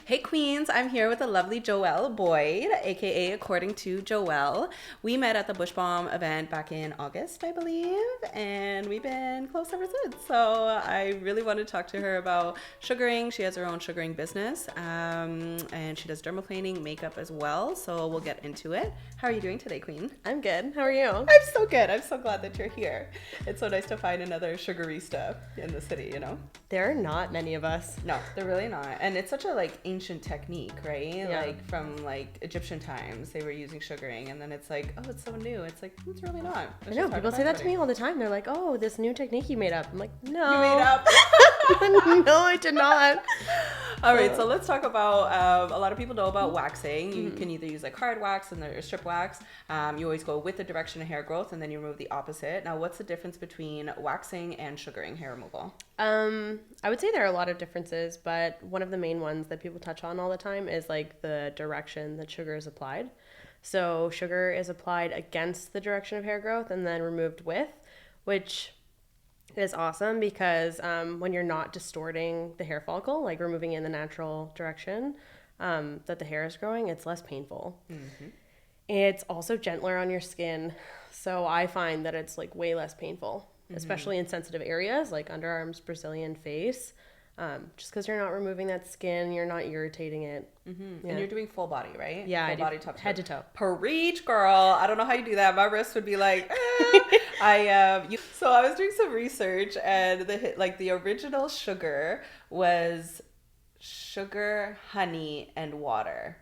Hey Queens, I'm here with the lovely Joelle Boyd, aka According to Joelle. We met at the Bush Balm event back in August, I believe, and we've been close ever since. So I really want to talk to her about sugaring. She has her own sugaring business, and she does dermaplaning, makeup as well. So we'll get into it. How are you doing today, Queen? I'm good. How are you? I'm so good. I'm so glad that you're here. It's so nice to find another sugarista in the city, you know? There are not many of us. No, they're really not. And it's such a like ancient technique, right? Yeah. Like from like Egyptian times, they were using sugaring, and then it's like, oh, it's so new. It's like, it's really not. I know, people say that to me all the time. They're like, oh, this new technique you made up. I'm like, no. You made up. No, I did not. All right, so let's talk about, a lot of people know about waxing. You can either use like hard wax or strip wax. You always go with the direction of hair growth, and then you remove the opposite. Now, what's the difference between waxing and sugaring hair removal? I would say there are a lot of differences, but one of the main ones that people touch on all the time is like the direction that sugar is applied. So sugar is applied against the direction of hair growth and then removed with, which is awesome because when you're not distorting the hair follicle, like removing it in the natural direction that the hair is growing, it's less painful. Mm-hmm. It's also gentler on your skin. So I find that it's like way less painful, especially in sensitive areas like underarms, Brazilian, face. Just because you're not removing that skin, you're not irritating it. Mm-hmm. Yeah. And you're doing full body, right? Yeah, full body, top head to toe. Preach, girl. I don't know how you do that. My wrist would be like, So I was doing some research, and the original sugar was sugar, honey, and water,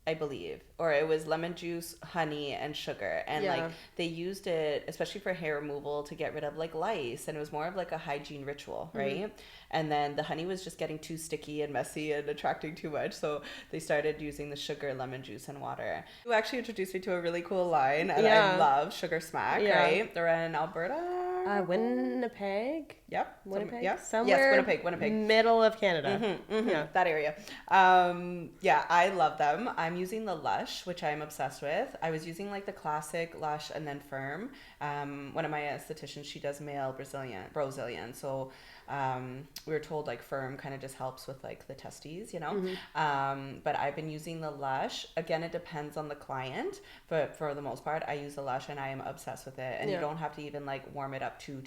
I believe, or it was lemon juice, honey, and sugar, and like they used it especially for hair removal to get rid of like lice, and it was more of like a hygiene ritual, right? Mm-hmm. And then the honey was just getting too sticky and messy and attracting too much, so they started using the sugar, lemon juice, and water. You actually introduced me to a really cool line, and I love Sugar Smack, right? They're in Alberta. Winnipeg. Yep. Winnipeg. Yep. Somewhere. Yes, Winnipeg. Middle of Canada. Mm-hmm, mm-hmm. Yeah. That area. I love them. I'm using the Lush, which I'm obsessed with. I was using like the classic Lush and then Firm. One of my estheticians, she does male Brazilian. So we were told like Firm kind of just helps with like the testes, you know. Mm-hmm. But I've been using the Lush. Again, it depends on the client, but for the most part, I use the Lush and I am obsessed with it. And you don't have to even like warm it up too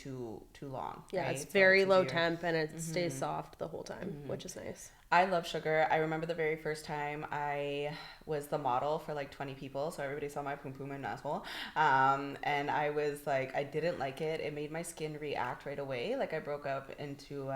long. Yeah, right? it's very low temp and it stays soft the whole time, which is nice. I love sugar. I remember the very first time I was the model for like 20 people, so everybody saw my poom and asshole. And I was like, I didn't like it. It made my skin react right away. Like I broke up into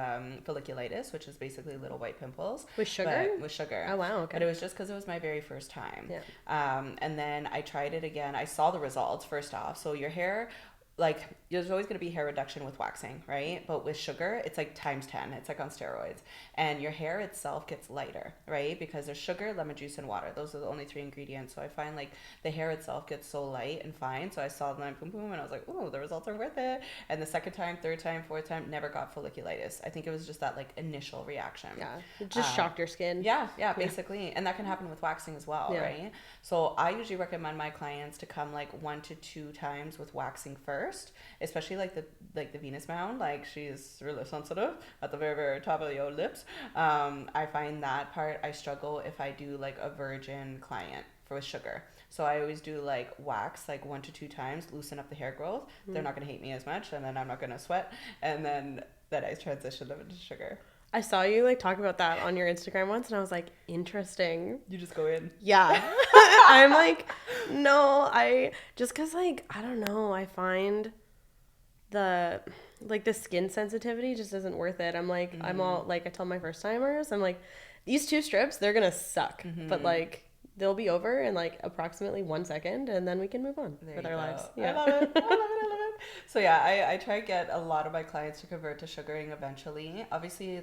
folliculitis, which is basically little white pimples. With sugar? With sugar. Oh, wow. Okay. But it was just because it was my very first time. Yeah. And then I tried it again. I saw the results first off. So your hair, like there's always going to be hair reduction with waxing, right? But with sugar, it's like times 10. It's like on steroids. And your hair itself gets lighter, right? Because there's sugar, lemon juice, and water. Those are the only 3 ingredients. So I find like the hair itself gets so light and fine. So I saw them and I was like, oh, the results are worth it. And the second time, third time, fourth time, never got folliculitis. I think it was just that like initial reaction. Yeah, it just shocked your skin. Yeah, basically. And that can happen with waxing as well, right? So I usually recommend my clients to come like 1 to 2 times with waxing first, especially like the Venus mound. Like she's really sensitive at the very, very top of your lips. I find that part I struggle if I do like a virgin client with sugar. So I always do like wax like 1 to 2 times, loosen up the hair growth. They're not going to hate me as much, and then I'm not going to sweat, and then I transition them into sugar. I saw you like talk about that on your Instagram once, and I was like, interesting. You just go in. Yeah. I'm like, no, just because like, I don't know, I find the skin sensitivity just isn't worth it. I'm like, I'm all like, I tell my first timers, I'm like, these 2 strips, they're gonna suck, but like they'll be over in like approximately 1 second, and then we can move on with our lives. Yeah. I love it. So yeah, I try to get a lot of my clients to convert to sugaring eventually. Obviously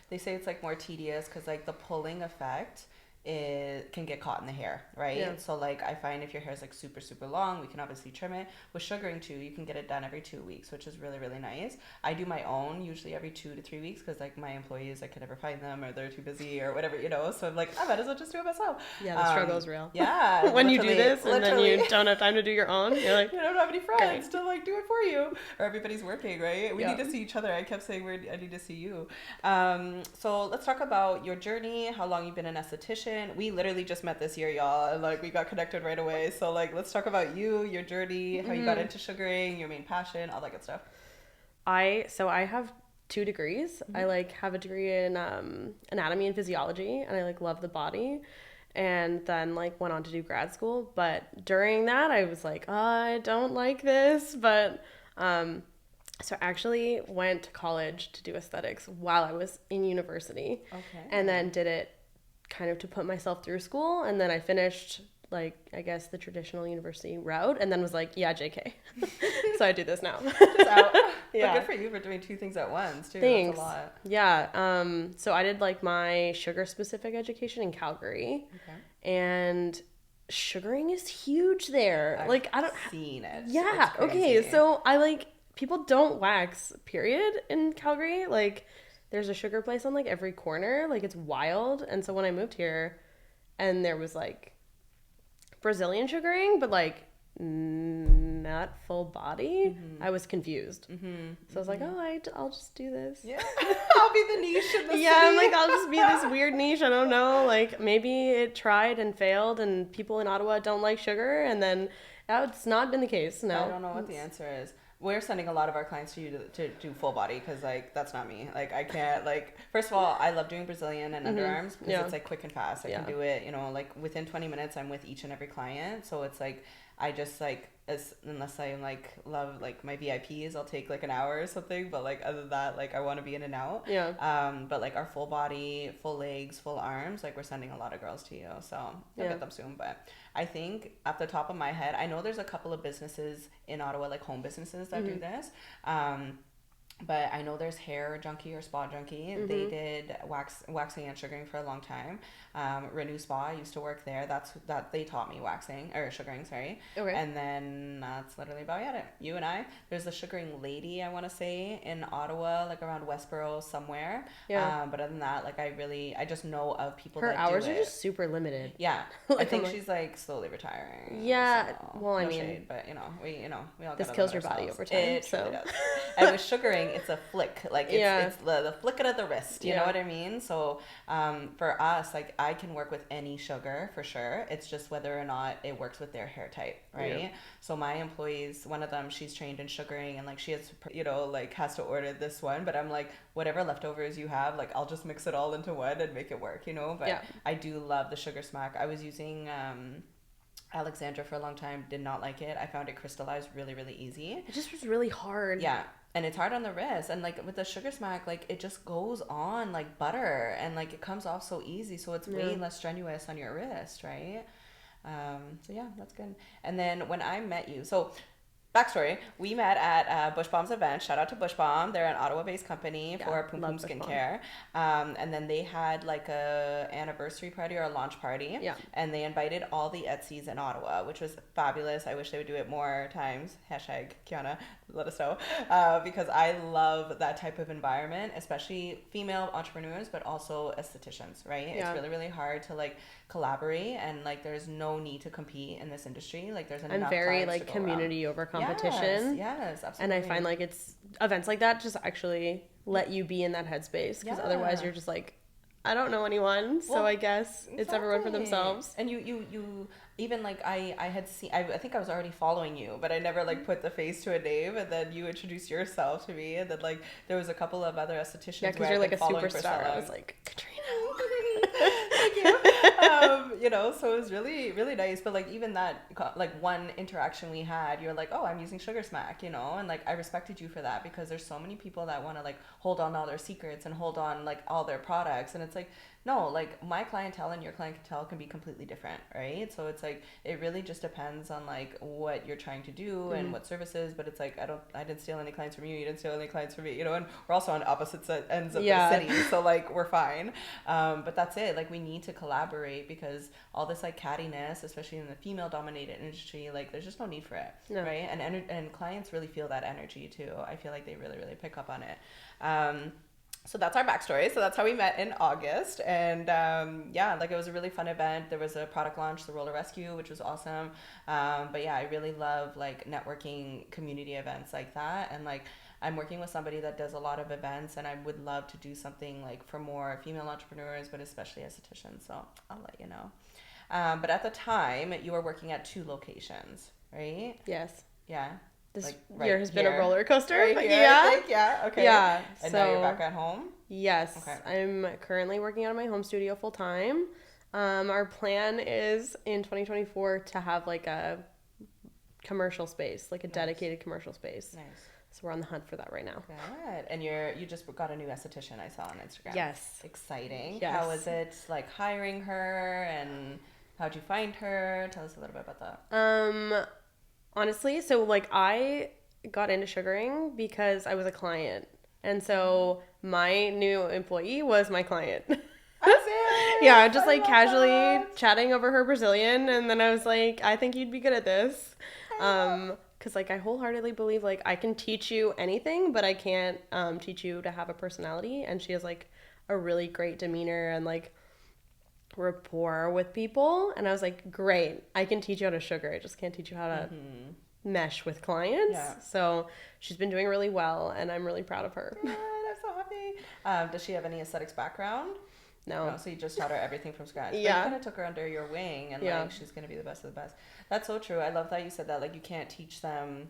they say it's like more tedious because like the pulling effect can get caught in the hair, right? Yeah. So like I find if your hair is like super super long, we can obviously trim it. With sugaring too, you can get it done every 2 weeks, which is really really nice. I do my own usually every 2 to 3 weeks because like my employees, I can never find them or they're too busy or whatever, you know. So I'm like, I might as well just do it myself. Yeah, the struggle is real. Yeah, when you do this and then literally. you don't have time to do your own, you're like, you don't have any friends great. to like do it for you, or everybody's working, right? We Yeah. need to see each other. I kept saying I need to see you. So let's talk about your journey, how long you've been an esthetician. We literally just met this year, y'all, and like we got connected right away. So like let's talk about you, your journey, how you got into sugaring, your main passion, all that good stuff. I have 2 degrees. I like have a degree in anatomy and physiology, and I like love the body, and then like went on to do grad school. But during that, I was like, I don't like this. But so I actually went to college to do aesthetics while I was in university, and then did it kind of to put myself through school, and then I finished like I guess the traditional university route, and then was like, yeah, JK. So I do this now. Just out. Yeah. But good for you for doing 2 things at once too. Thanks. That's a lot. Yeah. So I did like my sugar specific education in Calgary, and sugaring is huge there. I've seen it. Yeah. It's crazy. Okay. So I like people don't wax. Period. In Calgary, like there's a sugar place on like every corner. Like it's wild. And so when I moved here, and there was like Brazilian sugaring, but like not full body, I was confused. So I was like, oh, I'll just do this. Yeah, I'll be the niche in the Yeah, city. I'm like, I'll just be this weird niche. I don't know. Like maybe it tried and failed, and people in Ottawa don't like sugar, and then that's not been the case. No, I don't know what the answer is. We're sending a lot of our clients to you to do full body because like that's not me. Like I can't like. First of all, I love doing Brazilian and underarms because it's like quick and fast. I can do it. You know, like within 20 minutes, I'm with each and every client. So it's like I just like unless I like love like my VIPs, I'll take like an hour or something. But like other than that, like I want to be in and out. Yeah. But like our full body, full legs, full arms, like we're sending a lot of girls to you. So you'll get them soon. But I think off the top of my head, I know there's a couple of businesses in Ottawa, like home businesses that do this. But I know there's Hair Junkie or Spa Junkie. They did waxing and sugaring for a long time. Renew Spa, I used to work there. That they taught me waxing or sugaring, sorry. Okay. And then that's literally about it. You and I. There's the sugaring lady, I want to say, in Ottawa, like around Westboro somewhere. Yeah. But other than that, like I just know of people Her that hours do are it. just super limited. Yeah. Like, I think I'm like- she's like slowly retiring. Yeah. So, Well, I no mean, shade, but we all this gotta kills limit your body ourselves. over time, It so. truly does. And with sugaring, it's a flick. Like it's the flick of the wrist. You know what I mean? So for us, like I can work with any sugar for sure. It's just whether or not it works with their hair type, right? Yeah. So my employees, one of them, she's trained in sugaring, and like she has, like has to order this one. But I'm like, whatever leftovers you have, like I'll just mix it all into one and make it work, But I do love the sugar smack. I was using Alexandra for a long time, did not like it. I found it crystallized really, really easy. It just was really hard. Yeah. And it's hard on the wrist. And like with the sugar smack, like it just goes on like butter and like it comes off so easy. So it's way less strenuous on your wrist, right? So yeah, that's good. And then when I met you, so backstory, we met at Bush Balm's event. Shout out to Bush Balm. They're an Ottawa-based company for Poom Poom skincare. And then they had like a anniversary party or a launch party. Yeah. And they invited all the Etsy's in Ottawa, which was fabulous. I wish they would do it more times. Hashtag Kiana, let us know. Because I love that type of environment, especially female entrepreneurs, but also estheticians, right? Yeah. It's really, really hard to like collaborate, and like there's no need to compete in this industry. Like there's enough very times like to go community around. over competition. Yes, absolutely. And I find like it's events like that just actually let you be in that headspace, because otherwise you're just like, I don't know anyone, so I guess it's everyone for themselves. And you even like I had seen, I think I was already following you, but I never like put the face to a name, and then you introduced yourself to me, and then like there was a couple of other estheticians. Yeah, because you're like a superstar. I was like, Katrina. Thank you. So it was really, really nice. But like even that, like one interaction we had, you're like, oh, I'm using Sugar Smack, and like I respected you for that, because there's so many people that want to like hold on all their secrets and hold on like all their products, and it's like no, like my clientele and your clientele can be completely different, right? So it's like it really just depends on like what you're trying to do and what services. But it's like I didn't steal any clients from you. You didn't steal any clients from me. You know, and we're also on opposite ends of the city, so like we're fine. But that's it. Like we need to collaborate because all this like cattiness, especially in the female-dominated industry, like there's just no need for it, right? And clients really feel that energy too. I feel like they really really pick up on it. So that's our backstory. So that's how we met in August. And yeah, like it was a really fun event. There was a product launch, the Roller Rescue, which was awesome. But yeah, I really love like networking community events like that. And like I'm working with somebody that does a lot of events, and I would love to do something like for more female entrepreneurs, but especially estheticians. So I'll let you know. But at the time, you were working at 2 locations, right? Yes. Yeah. This like year has been a roller coaster. Right but here, yeah. Yeah. Okay. Yeah. And now you're back at home? Yes. Okay. I'm currently working out of my home studio full time. Our plan is in 2024 to have like a commercial space, like a dedicated commercial space. Nice. So we're on the hunt for that right now. Good. And you just got a new esthetician I saw on Instagram. Yes. Exciting. Yes. How was it like hiring her, and how'd you find her? Tell us a little bit about that. Honestly, so like I got into sugaring because I was a client. And so my new employee was my client. Yeah, just like casually chatting over her Brazilian, and then I was like, I think you'd be good at this. Because like I wholeheartedly believe like I can teach you anything, but I can't teach you to have a personality. And she has like a really great demeanor and like rapport with people. And I was like, great, I can teach you how to sugar. I just can't teach you how to mesh with clients. Yeah. So she's been doing really well, and I'm really proud of her. Good, I'm so happy. Does she have any aesthetics background? No. So you just taught her everything from scratch. Yeah. But you kind of took her under your wing, and like she's gonna be the best of the best. That's so true. I love that you said that. Like you can't teach them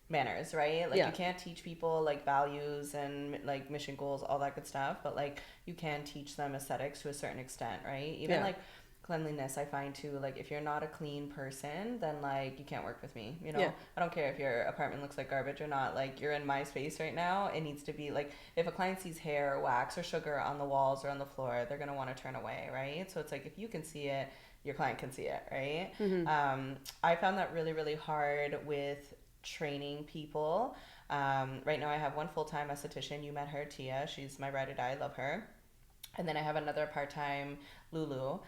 manners, right? Like you can't teach people like values and like mission goals, all that good stuff. But like you can teach them aesthetics to a certain extent, right? Even like cleanliness, I find too, like if you're not a clean person, then like you can't work with me, you know. I don't care if your apartment looks like garbage or not. Like you're in my space right now, it needs to be like, if a client sees hair or wax or sugar on the walls or on the floor, they're gonna want to turn away, right? So it's like if you can see it, your client can see it, right? I found that really really hard with training people. Right now I have one full-time esthetician. You met her, Tia. She's my ride or die. I love her. And then I have another part-time, Lulu.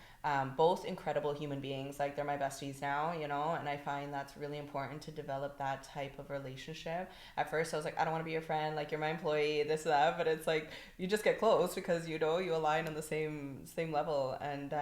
Both incredible human beings. Like they're my besties now, you know, and I find that's really important to develop that type of relationship. At first I was like, I don't want to be your friend, like you're my employee, this, that, but it's like you just get close because you know you align on the same level. And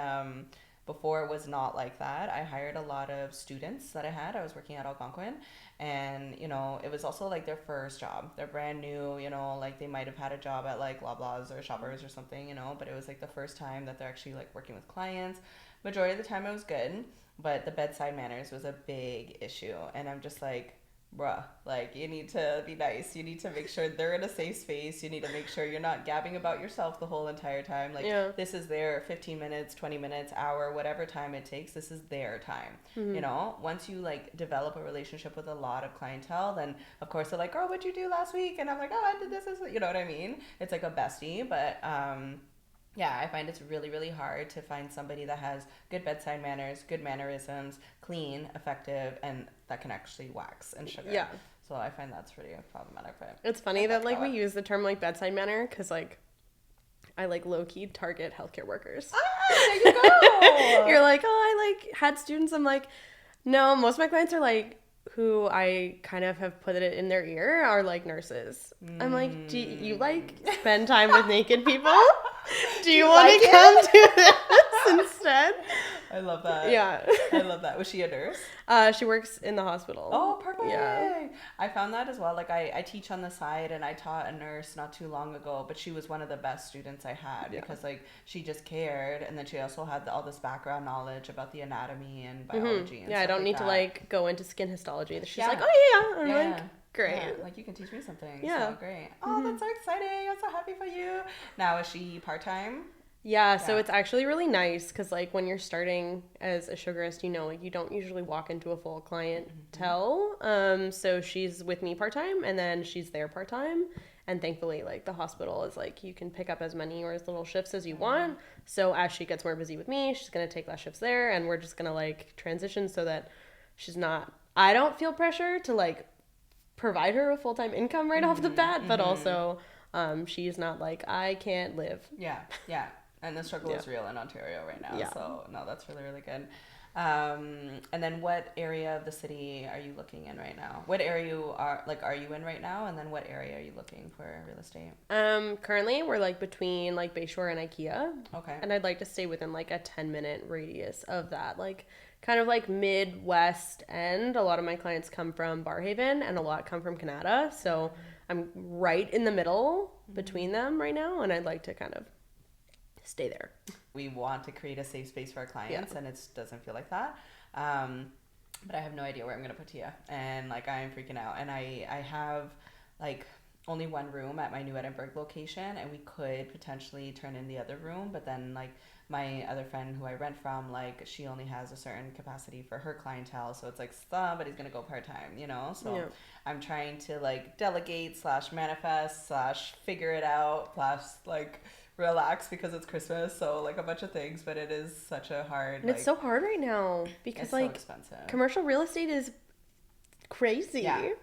before it was not like that. I hired a lot of students that I was working at Algonquin, and you know, it was also like their first job. They're brand new, you know, like they might have had a job at like Loblaws or Shoppers or something, you know, but it was like the first time that they're actually like working with clients. Majority of the time it was good, but the bedside manners was a big issue, and I'm just like, bruh, like you need to be nice. You need to make sure they're in a safe space. You need to make sure you're not gabbing about yourself the whole entire time. Like this is their 15 minutes, 20 minutes, hour, whatever time it takes. This is their time. You know, once you like develop a relationship with a lot of clientele, then of course they're like, girl, what'd you do last week? And I'm like, oh, I did this, you know what I mean? It's like a bestie, but yeah, I find it's really, really hard to find somebody that has good bedside manners, good mannerisms, clean, effective, and that can actually wax and sugar. Yeah. So I find that's pretty problematic. But it's funny that like we use the term like bedside manner because like I like low-key target healthcare workers. Ah, there you go. You're like, oh, I like had students. I'm like, no, most of my clients are like who I kind of have put it in their ear are like nurses. I'm like, do you like spend time with naked people? Do you want to come to this instead? I love that. Yeah. I love that. Was she a nurse? She works in the hospital. Oh, perfect. Yeah. I found that as well. Like I teach on the side, and I taught a nurse not too long ago, but she was one of the best students I had because like she just cared, and then she also had all this background knowledge about the anatomy and biology. And I don't like need that. to like go into skin histology. She's like, oh yeah. I'm like, great. Yeah, like you can teach me something. Yeah. So great. Oh, that's so exciting. I'm so happy for you. Now, is she part-time? Yeah, so it's actually really nice because like when you're starting as a sugarist, you know, like you don't usually walk into a full clientele. So she's with me part-time, and then she's there part-time. And thankfully, like the hospital is like you can pick up as many or as little shifts as you want. So as she gets more busy with me, she's going to take less shifts there, and we're just going to like transition so that she's not, I don't feel pressure to like provide her a full-time income right off the bat, but also she's not like, I can't live. Yeah. And the struggle is real in Ontario right now. Yeah. So no, that's really, really good. And then what area of the city are you looking in right now? What area are you in right now? And then what area are you looking for real estate? Currently we're like between like Bayshore and IKEA. Okay. And I'd like to stay within like a 10-minute radius of that. Like kind of like Mid-West End. A lot of my clients come from Barrhaven and a lot come from Canada. So I'm right in the middle between them right now, and I'd like to kind of stay there. We want to create a safe space for our clients, and it doesn't feel like that. But I have no idea where I'm going to put Tia. And like, I am freaking out. And I have like only one room at my new Edinburgh location, and we could potentially turn in the other room. But then like my other friend who I rent from, like she only has a certain capacity for her clientele. So it's like somebody's going to go part-time, you know? So I'm trying to like delegate / manifest / figure it out / like relax because it's Christmas, so like a bunch of things, but it is such a hard, and it's so hard right now because it's like so expensive. Commercial real estate is crazy. I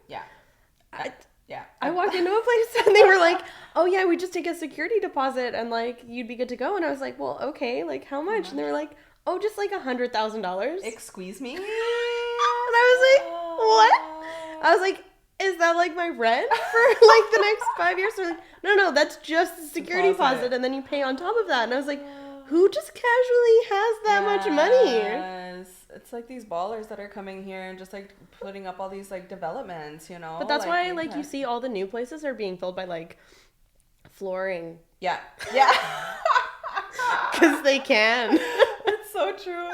walked into a place and they were like, oh yeah, we just take a security deposit and like you'd be good to go, and I was like, well, okay, like how much? And they were like, oh, just like $100,000. Excuse me. And I was like, what? I was like, is that like my rent for like the next 5 years? They're like, no, that's just the security deposit, and then you pay on top of that. And I was like, who just casually has that much money? It's like these ballers that are coming here and just like putting up all these like developments, you know? But that's why like you see all the new places are being filled by like flooring. Yeah. Because they can. It's so true.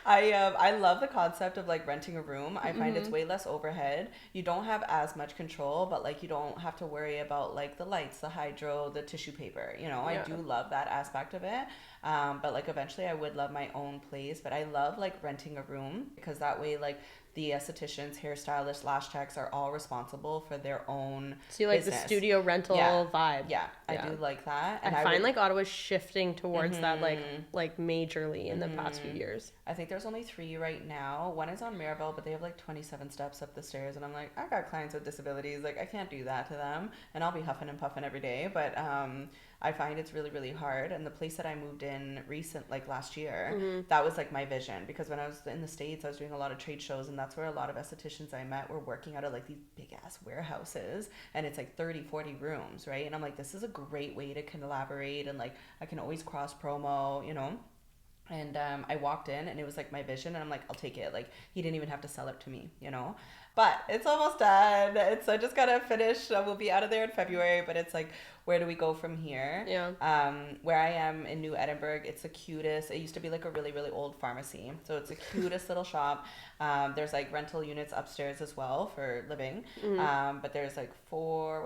I love the concept of like renting a room. I find it's way less overhead. You don't have as much control, but like you don't have to worry about like the lights, the hydro, the tissue paper, you know? I do love that aspect of it. But like eventually I would love my own place, but I love like renting a room because that way like the estheticians, hairstylists, lash techs are all responsible for their own So you like business. the studio rental vibe. Yeah, I do like that. And I find like Ottawa's shifting towards that like majorly in the past few years. I think there's only 3 right now. One is on Mirabel, but they have like 27 steps up the stairs, and I'm like, I got clients with disabilities, like I can't do that to them, and I'll be huffing and puffing every day, but I find it's really, really hard. And the place that I moved in last year, that was like my vision, because when I was in the States, I was doing a lot of trade shows, and that's where a lot of estheticians I met were working out of like these big ass warehouses, and it's like 30-40 rooms, right? And I'm like, this is a great way to collaborate, and like I can always cross promo, you know? And I walked in and it was like my vision, and I'm like, I'll take it. Like he didn't even have to sell it to me, you know? But it's almost done. I just gotta finish. We'll be out of there in February, but it's like, where do we go from here? Yeah. Where I am in New Edinburgh, it's the cutest. It used to be like a really, really old pharmacy. So it's the cutest little shop. There's like rental units upstairs as well for living. But there's like 4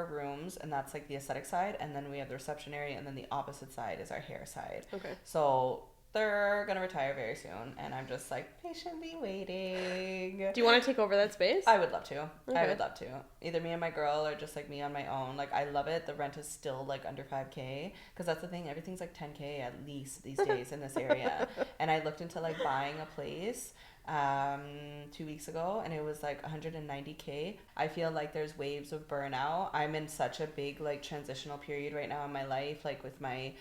rooms, and that's like the aesthetic side. And then we have the reception area, and then the opposite side is our hair side. Okay. So they're gonna retire very soon, and I'm just like patiently waiting. Do you want to take over that space? I would love to. Okay. I would love to. Either me and my girl, or just like me on my own. Like I love it. The rent is still like under $5,000, because that's the thing. Everything's like $10,000 at least these days in this area. And I looked into like buying a place 2 weeks ago, and it was like $190,000. I feel like there's waves of burnout. I'm in such a big like transitional period right now in my life, like with my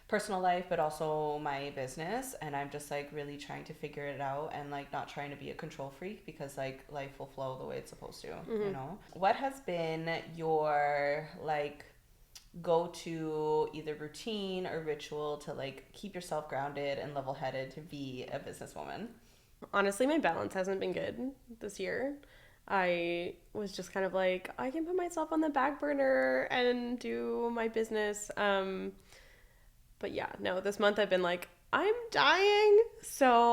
personal life, but also my business, and I'm just like really trying to figure it out, and like not trying to be a control freak, because like life will flow the way it's supposed to. You know, what has been your like go-to either routine or ritual to like keep yourself grounded and level-headed to be a businesswoman? Honestly, my balance hasn't been good this year. I was just kind of like, I can put myself on the back burner and do my business. But yeah, no, this month I've been like, I'm dying. So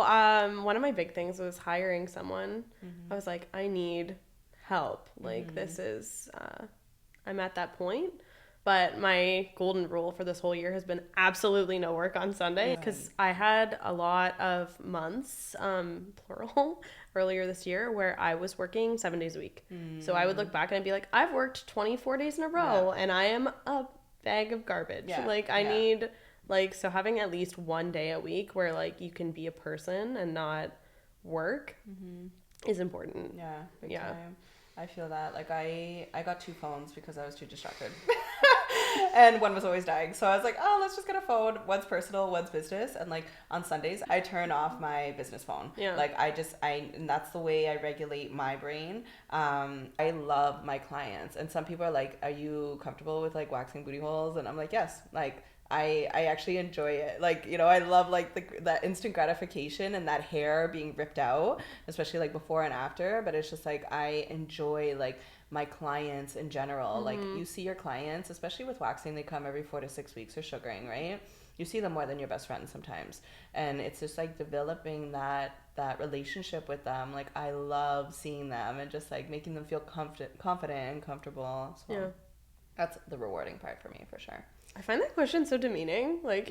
one of my big things was hiring someone. I was like, I need help. Like this is, I'm at that point. But my golden rule for this whole year has been absolutely no work on Sunday, because I had a lot of months, plural, earlier this year where I was working 7 days a week. So I would look back and I'd be like, I've worked 24 days in a row and I am a bag of garbage. Like I need Like, so having at least one day a week where like you can be a person and not work is important. Yeah, big time. I feel that. Like I got 2 phones because I was too distracted. And one was always dying. So I was like, oh, let's just get a phone. One's personal, one's business. And like on Sundays, I turn off my business phone. Yeah. Like and that's the way I regulate my brain. I love my clients. And some people are like, are you comfortable with like waxing booty holes? And I'm like, yes. Like I actually enjoy it. Like, you know, I love like that instant gratification and that hair being ripped out, especially like before and after. But it's just like, I enjoy like my clients in general. Like you see your clients, especially with waxing, they come every 4 to 6 weeks or sugaring, right? You see them more than your best friends sometimes. And it's just like developing that relationship with them. Like I love seeing them and just like making them feel confident and comfortable. So that's the rewarding part for me for sure. I find that question so demeaning. Like,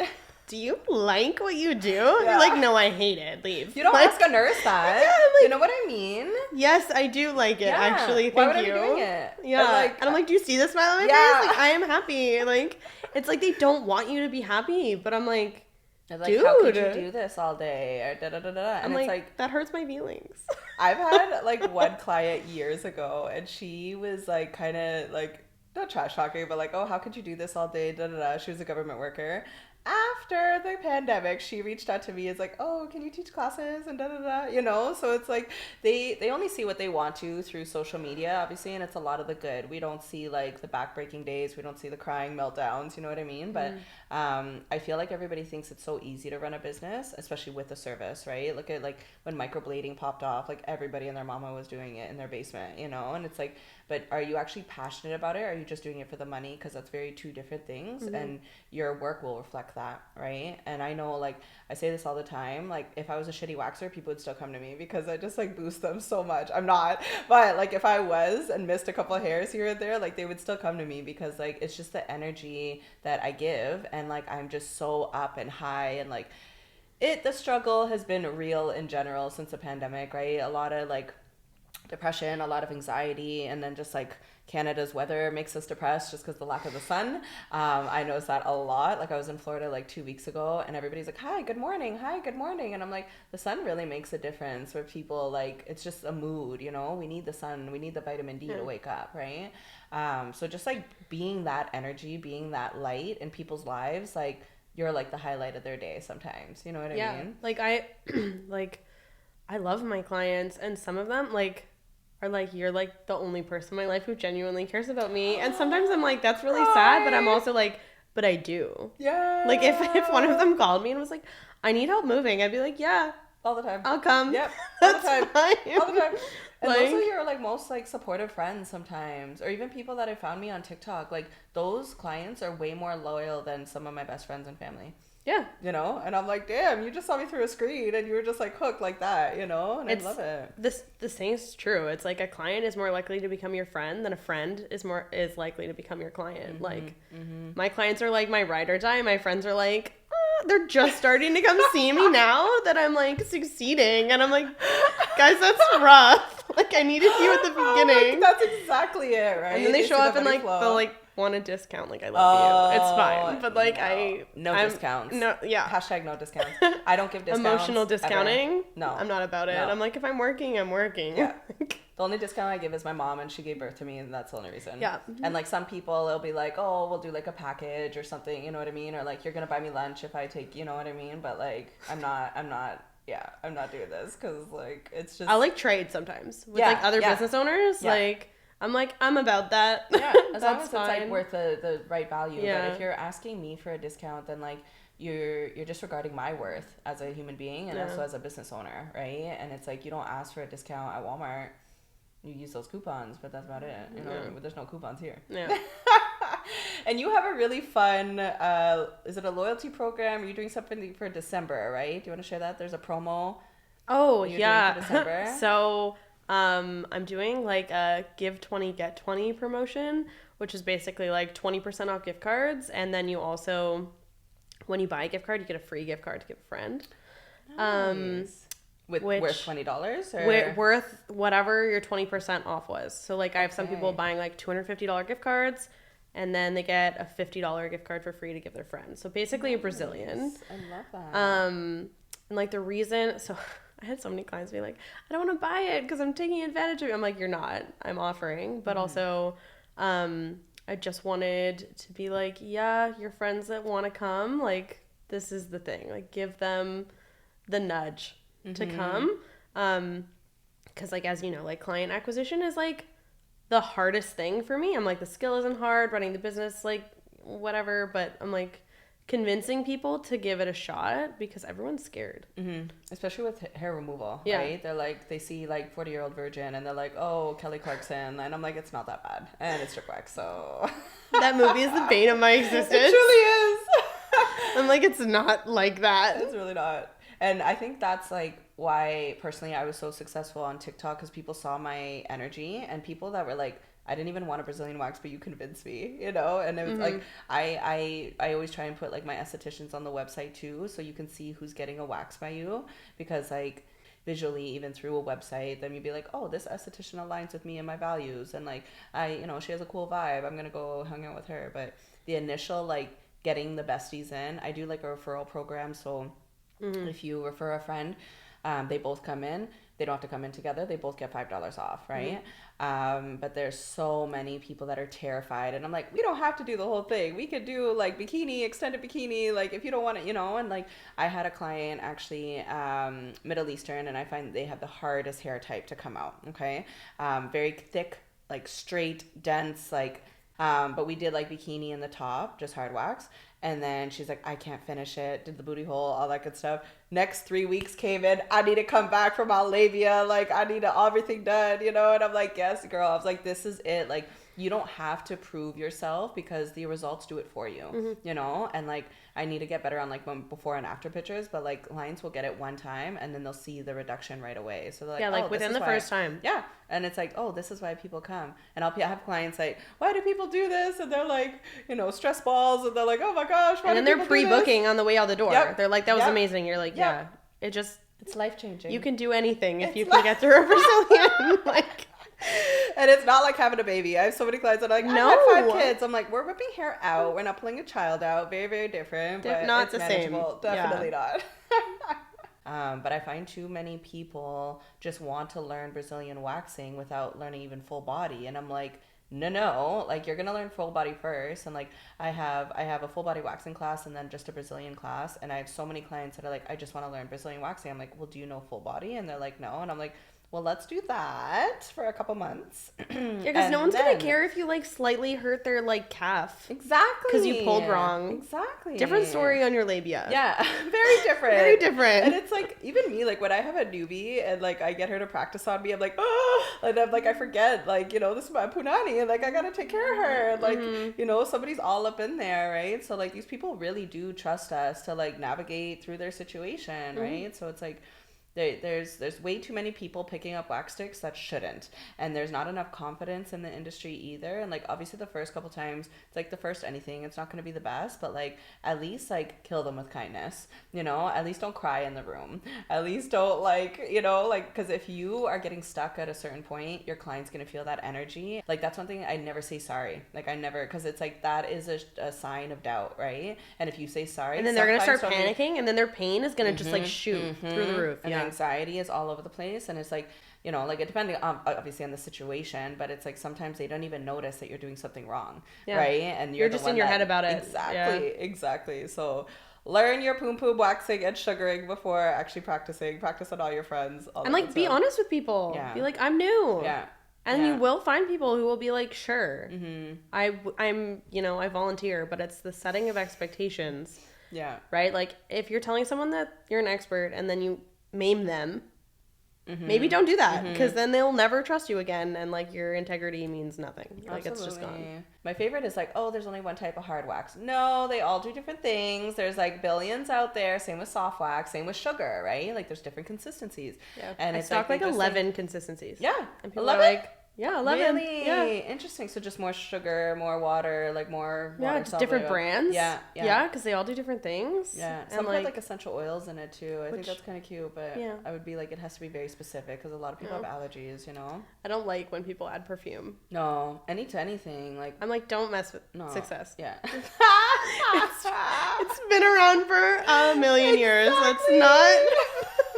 do you like what you do? Yeah. You're like, no, I hate it. Leave. You don't like, ask a nurse that. Yeah, like, you know what I mean? Yes, I do like it, actually. Thank Why would you. I be doing it? Yeah. And I'm like, do you see this smile on my face? Like, I am happy. Like, it's like they don't want you to be happy. But I'm like, dude. How could you do this all day? Or da-da-da-da. And I'm it's like, that hurts my feelings. I've had like one client years ago and she was like kind of like, not trash talking, but like, oh, how could you do this all day? Da, da, da. She was a government worker. After the pandemic, she reached out to me as like, oh, can you teach classes and da da da, you know? So it's like they only see what they want to through social media, obviously, and it's a lot of the good. We don't see like the backbreaking days. We don't see the crying meltdowns. You know what I mean? But I feel like everybody thinks it's so easy to run a business, especially with the service, right? Look at like when microblading popped off, like everybody and their mama was doing it in their basement, you know? And it's like, but are you actually passionate about it? Or are you just doing it for the money? Because that's very two different things, and your work will reflect that, right? And I know, like, I say this all the time, like, if I was a shitty waxer, people would still come to me because I just, like, boost them so much. I'm not, but, like, if I was and missed a couple of hairs here and there, like, they would still come to me because, like, it's just the energy that I give, and, like, I'm just so up and high, and, like, the struggle has been real in general since the pandemic, right? A lot of, like, depression, a lot of anxiety, and then just like Canada's weather makes us depressed just because the lack of the sun. I noticed that a lot. Like I was in Florida like 2 weeks ago and everybody's like, hi, good morning. And I'm like, the sun really makes a difference for people. Like it's just a mood, you know, we need the sun, we need the vitamin D to wake up, right? So just like being that energy, being that light in people's lives, like you're like the highlight of their day sometimes, you know what I mean? Like I love my clients, and some of them like are like, you're like the only person in my life who genuinely cares about me. And sometimes I'm like, that's really sad, but I'm also like, but I do. Yeah. Like if one of them called me and was like, I need help moving, I'd be like, yeah. All the time. I'll come. Yep. All the time. Fine. All the time. And like, those are your like most like supportive friends sometimes, or even people that have found me on TikTok. Like those clients are way more loyal than some of my best friends and family. Yeah. You know? And I'm like, damn, you just saw me through a screen and you were just like hooked like that, you know? And I love it. The same is true. It's like a client is more likely to become your friend than a friend is likely to become your client. Like my clients are like my ride or die. My friends are like, they're just starting to come see me now that I'm like succeeding. And I'm like, guys, that's rough. Like I needed you at the beginning. That's exactly it, right? And then they show up and like they'll like want a discount. Like I love you. It's fine. But like no discounts. No, yeah. Hashtag no discounts. I don't give discounts. Emotional discounting? Ever. No. I'm not about it. No. I'm like, if I'm working, I'm working. Yeah. The only discount I give is my mom, and she gave birth to me, and that's the only reason. Yeah. And like some people, it'll be like, oh, we'll do like a package or something, you know what I mean? Or like, you're gonna buy me lunch if I take, you know what I mean? But like, I'm not doing this because like it's just. I like trade sometimes with like other business owners. Yeah. Like I'm like, I'm about that. Yeah, as long as it's like worth the right value. Yeah. But if you're asking me for a discount, then like you're disregarding my worth as a human being and also as a business owner, right? And it's like you don't ask for a discount at Walmart. You use those coupons, but that's about it. You know, but there's no coupons here. Yeah. And you have a really fun, is it a loyalty program? Are you doing something for December, right? Do you want to share that? There's a promo. Oh, yeah. For December. So I'm doing like a give 20, get 20 promotion, which is basically like 20% off gift cards. And then you also, when you buy a gift card, you get a free gift card to give a friend. Nice. Worth $20 or worth whatever your 20% off was. So like I have some people buying like $250 gift cards, and then they get a $50 gift card for free to give their friends. So basically a Brazilian. I love that. And like the reason, so I had so many clients be like, I don't want to buy it because I'm taking advantage of it. I'm like, you're not. I'm offering. But also, I just wanted to be like, yeah, your friends that want to come, like, this is the thing. Like, give them the nudge to come. Because, like, as you know, like, client acquisition is, like, the hardest thing for me. I'm like, the skill isn't hard, running the business, like, whatever. But I'm like, convincing people to give it a shot because everyone's scared. Especially with hair removal, Yeah. right? They're like, they see like 40-year-old virgin and they're like, oh, Kelly Clarkson. And I'm like, it's not that bad. And it's strip wax, so. That movie is the bane of my existence. It truly is. I'm like, it's not like that. It's really not. And I think that's like why personally I was so successful on TikTok, because people saw my energy and people that were like, I didn't even want a Brazilian wax, but you convinced me, you know? And it was like, I always try and put like my estheticians on the website too, so you can see who's getting a wax by you, because like visually, even through a website, then you'd be like, oh, this esthetician aligns with me and my values. And like, she has a cool vibe. I'm going to go hang out with her. But the initial, like getting the besties in, I do like a referral program. So if you refer a friend, they both come in. They don't have to come in together. They both get $5 off, right? But there's so many people that are terrified. And I'm like, we don't have to do the whole thing. We could do like bikini, extended bikini, like if you don't want it, you know? And like I had a client actually, Middle Eastern, and I find they have the hardest hair type to come out, okay? Very thick, like straight, dense, like, but we did like bikini in the top, just hard wax. And then she's like, I can't finish it. Did the booty hole, all that good stuff. Next 3 weeks came in. I need to come back from Malavia. Like, I need everything done, you know? And I'm like, yes, girl. I was like, this is it. Like, you don't have to prove yourself because the results do it for you, you know? And like, I need to get better on like before and after pictures, but like clients will get it one time and then they'll see the reduction right away. So they're like, yeah, like oh, within the first time. Yeah. And it's like, oh, this is why people come. And I have clients like, why do people do this? And they're like, you know, stress balls. And they're like, oh my gosh. Why and then they're pre-booking on the way out the door. Yep. They're like, that was amazing. You're like, yeah, it just, it's life-changing. you can do anything if you can get through a Brazilian. Like, and it's not like having a baby. I have so many clients that are like, No. I had 5 kids. I'm like, we're ripping hair out. We're not pulling a child out. Very, very different. But not it's the same. manageable. Definitely not. But I find too many people just want to learn Brazilian waxing without learning even full body. And I'm like, no, like you're gonna learn full body first. And like I have a full body waxing class and then just a Brazilian class. And I have so many clients that are like, I just want to learn Brazilian waxing. I'm like, well, do you know full body? And they're like, no. And I'm like, well, let's do that for a couple months. yeah, because no one's going to care if you like slightly hurt their like calf. Exactly. Because you pulled wrong. Exactly. Different story on your labia. Yeah, very different. Very different. And it's like, even me, like when I have a newbie and like I get her to practice on me, I'm like, oh, and I'm like, I forget, like, you know, this is my punani and like I got to take care of her. And like, you know, somebody's all up in there, right? So like these people really do trust us to like navigate through their situation, right? So it's like, there's way too many people picking up wax sticks that shouldn't, and there's not enough confidence in the industry either. And like obviously the first couple times, it's like the first anything, it's not going to be the best, but like at least like kill them with kindness, you know? At least don't cry in the room. At least don't like, you know, like, because if you are getting stuck at a certain point, your client's going to feel that energy. Like that's one thing I never say sorry. Like I never, because it's like that is a sign of doubt, right? And if you say sorry, and then they're going to start panicking, and then their pain is going to just like shoot through the roof. And anxiety is all over the place. And it's like, you know, like it depending on obviously on the situation, but it's like sometimes they don't even notice that you're doing something wrong, right? And you're just in your head about it. Exactly. So learn your poom poom waxing and sugaring before actually practicing. Practice on all your friends. And like be honest with people. Yeah. Be like, I'm new. Yeah. And you will find people who will be like, sure, I'm, you know, I volunteer, but it's the setting of expectations. Yeah. Right? Like if you're telling someone that you're an expert and then you maim them, maybe don't do that, because then they'll never trust you again, and like your integrity means nothing. Like it's just gone. My favorite is like, oh, there's only one type of hard wax. No, they all do different things. There's like billions out there. Same with soft wax, same with sugar, right? Like there's different consistencies. Yeah. And I it's stock like 11 like, consistencies. yeah, And people 11? are like, Yeah, 11. Really? Yeah. Interesting. So just more sugar, more water, like more water Just different brands. Yeah, because they all do different things. Yeah, and some have like essential oils in it too. I think that's kind of cute, but yeah. I would be like, it has to be very specific because a lot of people have allergies, you know? I don't like when people add perfume. No, anything. Like, I'm like, don't mess with Success. Yeah. It's been around for a million years. Let's not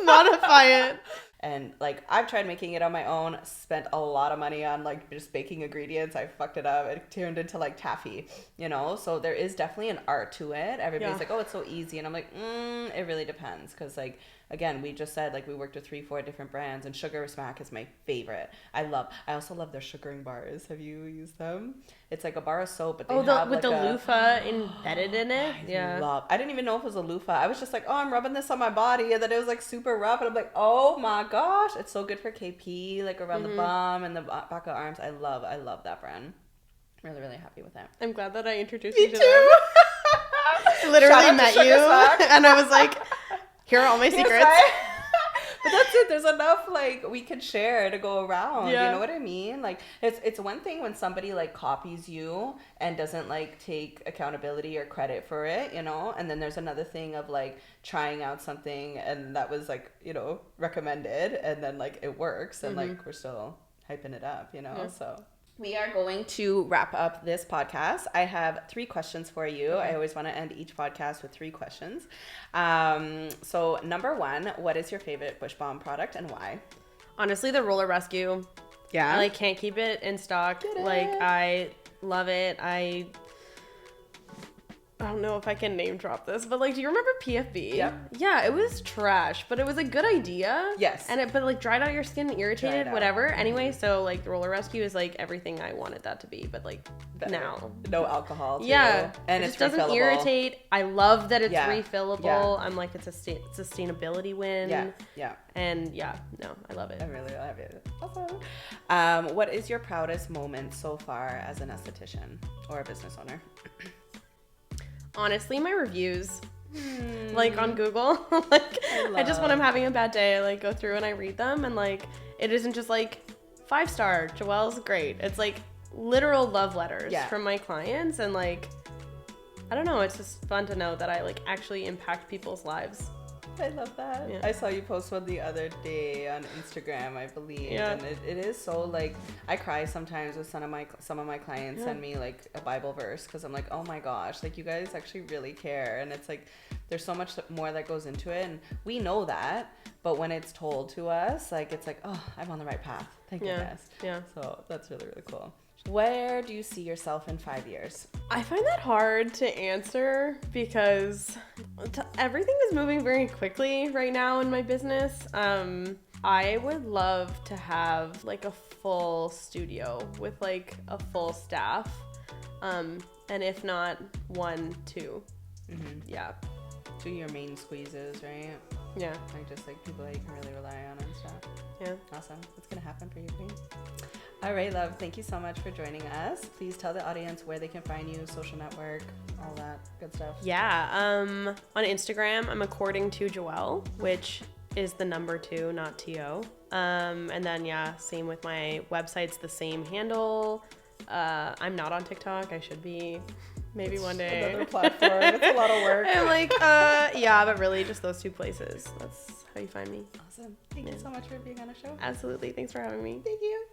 modify it. And like, I've tried making it on my own, spent a lot of money on like just baking ingredients. I fucked it up. It turned into like taffy, you know? So there is definitely an art to it. Everybody's like, oh, it's so easy. And I'm like, it really depends. Cause like, again, we just said like we worked with 3-4 different brands, and Sugar Smack is my favorite. I also love their sugaring bars. Have you used them? It's like a bar of soap, but they have with like the loofah embedded in it. I didn't even know if it was a loofah. I was just like, oh, I'm rubbing this on my body, and then it was like super rough, and I'm like, oh my gosh, it's so good for KP, like around the bum and the back of arms. I love that brand. Really, really happy with it. I'm glad that I introduced Me you to too. them. I literally met you, and I was like, here are all my secrets. But that's it. There's enough like we could share to go around. Yeah. You know what I mean? Like it's one thing when somebody like copies you and doesn't like take accountability or credit for it, you know? And then there's another thing of like trying out something and that was like, you know, recommended, and then like it works, and like we're still hyping it up, you know? Yeah. So we are going to wrap up this podcast. I have 3 questions for you. I always want to end each podcast with 3 questions. So number 1, what is your favorite Bush Balm product and why? Honestly, the Roller Rescue. Yeah. I like can't keep it in stock. Like I love it. I don't know if I can name drop this, but like, do you remember PFB? Yep. Yeah, it was trash, but it was a good idea. Yes. And but like dried out your skin, irritated, whatever. Anyway, so like the Roller Rescue is like everything I wanted that to be, but like better. Now. No alcohol too. Yeah. And it it's just doesn't irritate. I love that it's refillable. Yeah. I'm like, it's a sustainability win. Yeah. And I love it. I really love it. Awesome. What is your proudest moment so far as an esthetician or a business owner? Honestly, my reviews, like on Google, like I just when I'm having a bad day, I like go through and I read them, and like it isn't just like 5-star, Joelle's great. It's like literal love letters from my clients, and like I don't know, it's just fun to know that I like actually impact people's lives. I love that. Yeah. I saw you post one the other day on Instagram, I believe. Yeah. And it is so like, I cry sometimes with some of my clients send me like a Bible verse, because I'm like, oh my gosh, like you guys actually really care. And it's like, there's so much more that goes into it, and we know that, but when it's told to us, like it's like, oh, I'm on the right path. Thank goodness. Yeah. So that's really, really cool. Where do you see yourself in 5 years? I find that hard to answer because everything is moving very quickly right now in my business. I would love to have like a full studio with like a full staff. And if not 1, 2. Mm-hmm. Yeah. 2 your main squeezes, right? Yeah. Like just like people that you can really rely on and stuff. Yeah. Awesome. It's going to happen for you, Queen. All right, love. Thank you so much for joining us. Please tell the audience where they can find you, social network, all that good stuff. Yeah. On Instagram, I'm according to Joelle, which is the number 2, not T-O. And then, same with my website's the same handle. I'm not on TikTok. I should be. Maybe one day. Another platform. It's a lot of work. I'm like, but really just those 2 places. That's how you find me. Awesome. Thank you so much for being on the show. Absolutely. Thanks for having me. Thank you.